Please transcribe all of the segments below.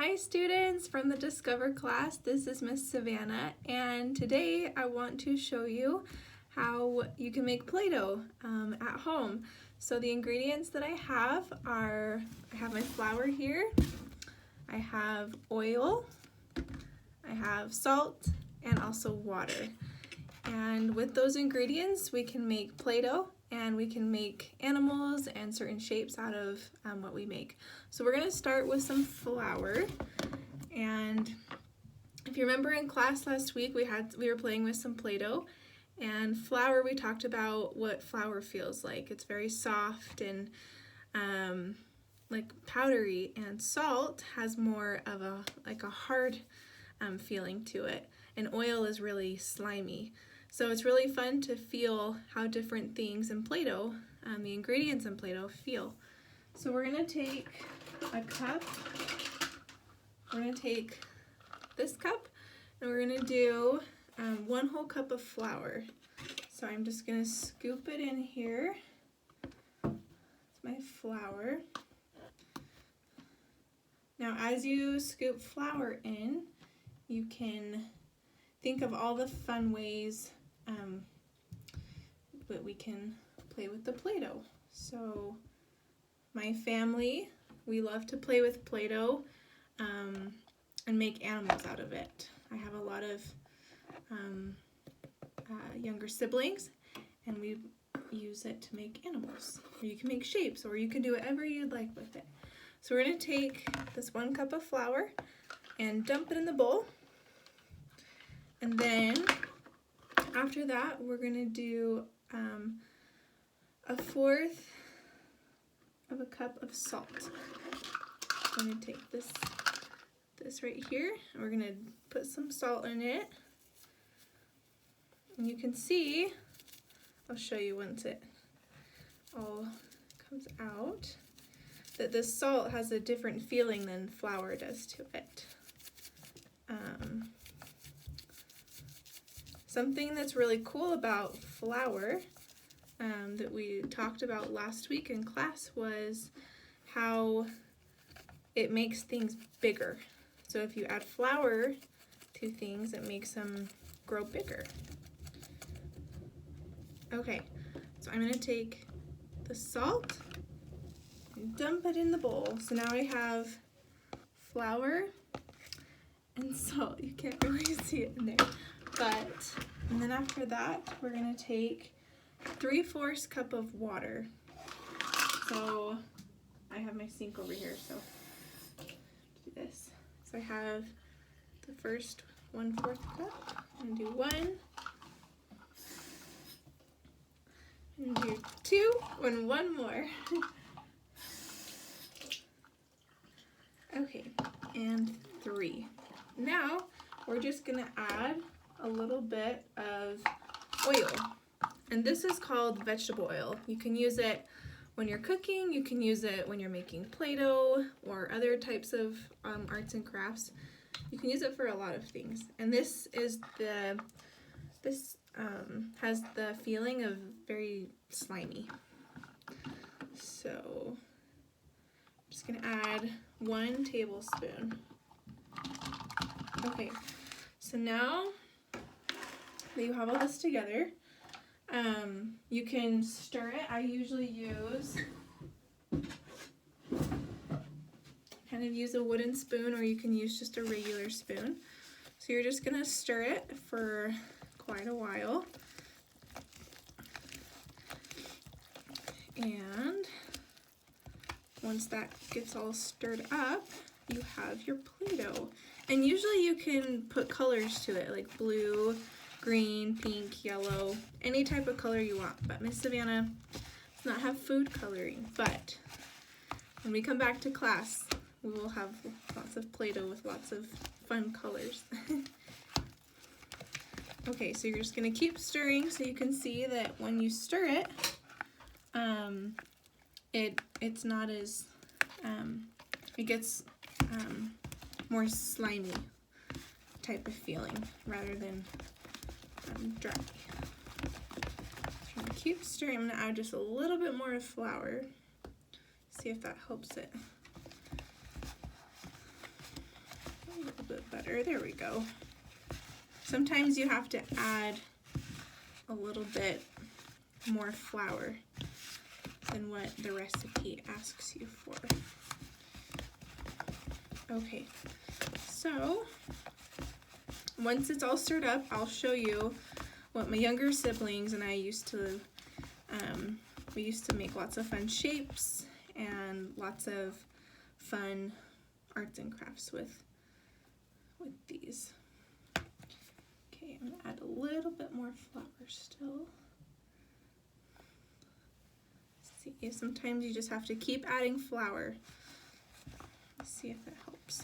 Hi students from the Discover class, this is Miss Savannah, and today I want to show you how you can make Play-Doh at home. So the ingredients that I have are, I have my flour here, I have oil, I have salt, and also water. And with those ingredients we can make Play-Doh, and we can make animals and certain shapes out of what we make. So we're going to start with some flour, and if you remember in class last week we were playing with some Play-Doh, and flour, we talked about what flour feels like. It's very soft and like powdery, and salt has more of a hard feeling to it, and oil is really slimy. So it's really fun to feel how different things in Play-Doh, the ingredients in Play-Doh, feel. So we're going to take a cup, we're going to take this cup, and we're going to do 1 whole cup of flour. So I'm just going to scoop it in here. It's my flour. Now as you scoop flour in, you can think of all the fun ways that we can play with the Play-Doh. So my family, we love to play with Play-Doh and make animals out of it. I have a lot of younger siblings, and we use it to make animals. Or you can make shapes, or you can do whatever you'd like with it. So we're going to take this 1 cup of flour and dump it in the bowl. And then after that, we're going to do 1/4 of a cup of salt. I'm going to take this right here, and we're going to put some salt in it. And you can see, I'll show you once it all comes out, that this salt has a different feeling than flour does to it. Something that's really cool about flour that we talked about last week in class was how it makes things bigger. So if you add flour to things, it makes them grow bigger. Okay, so I'm going to take the salt and dump it in the bowl. So now I have flour and salt. You can't really see it in there. And then after that, we're going to take 3/4 cup of water. So I have my sink over here, so do this. So I have the first 1/4 cup, and do 1, and do 2, and 1 more. Okay, and 3. Now we're just gonna add a little bit of oil, and this is called vegetable oil. You can use it when you're cooking, you can use it when you're making Play-Doh or other types of arts and crafts. You can use it for a lot of things, and this has the feeling of very slimy. So I'm just gonna add 1 tablespoon. Okay, so now that you have all this together, you can stir it. I usually use a wooden spoon, or you can use just a regular spoon. So you're just gonna stir it for quite a while, and once that gets all stirred up, you have your Play-Doh. And usually you can put colors to it, like blue, green, pink, yellow, any type of color you want. But Miss Savannah does not have food coloring. But when we come back to class, we will have lots of Play-Doh with lots of fun colors. Okay, so you're just going to keep stirring, so you can see that when you stir it, it's not as, it gets more slimy type of feeling rather than dry. So I'm going to keep stirring. I'm going to add just a little bit more of flour, see if that helps it. little bit better. There we go. Sometimes you have to add a little bit more flour than what the recipe asks you for. Okay, so once it's all stirred up, I'll show you what my younger siblings and I used to, we used to make lots of fun shapes and lots of fun arts and crafts with these. Okay, I'm gonna add a little bit more flour still. See, sometimes you just have to keep adding flour. Let's see if it helps.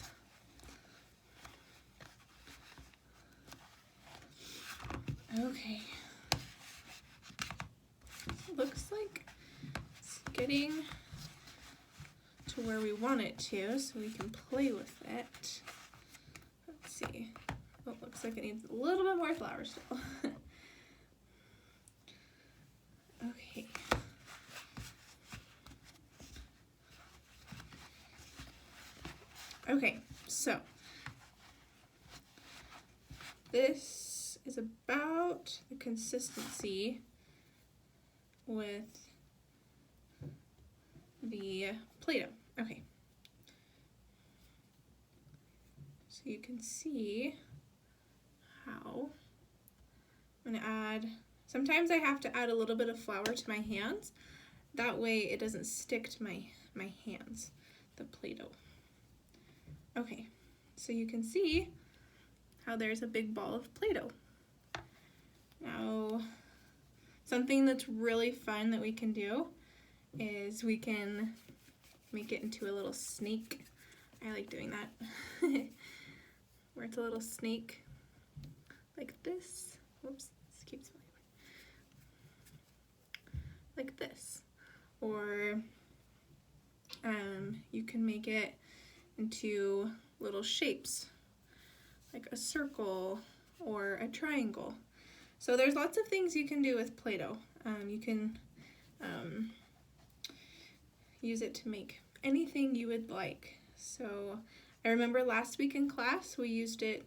Okay. Looks like it's getting to where we want it to, so we can play with it. Let's see. Oh, it looks like it needs a little bit more flour still. Okay. Okay, so this is about the consistency with the Play-Doh. Okay. So you can see how I'm gonna add, sometimes I have to add a little bit of flour to my hands. That way it doesn't stick to my hands, the Play-Doh. Okay, so you can see how there's a big ball of Play-Doh. Now, something that's really fun that we can do is we can make it into a little snake. I like doing that. Where it's a little snake like this. Whoops, this keeps like this. Or you can make it into little shapes, like a circle or a triangle. So there's lots of things you can do with Play-Doh. You can use it to make anything you would like. So I remember last week in class we used it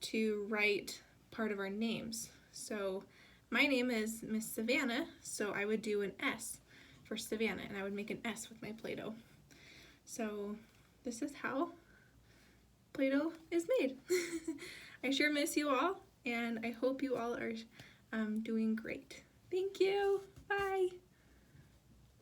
to write part of our names. So my name is Miss Savannah, so I would do an S for Savannah, and I would make an S with my Play-Doh. So this is how Play-Doh is made. I sure miss you all, and I hope you all are doing great. Thank you. Bye.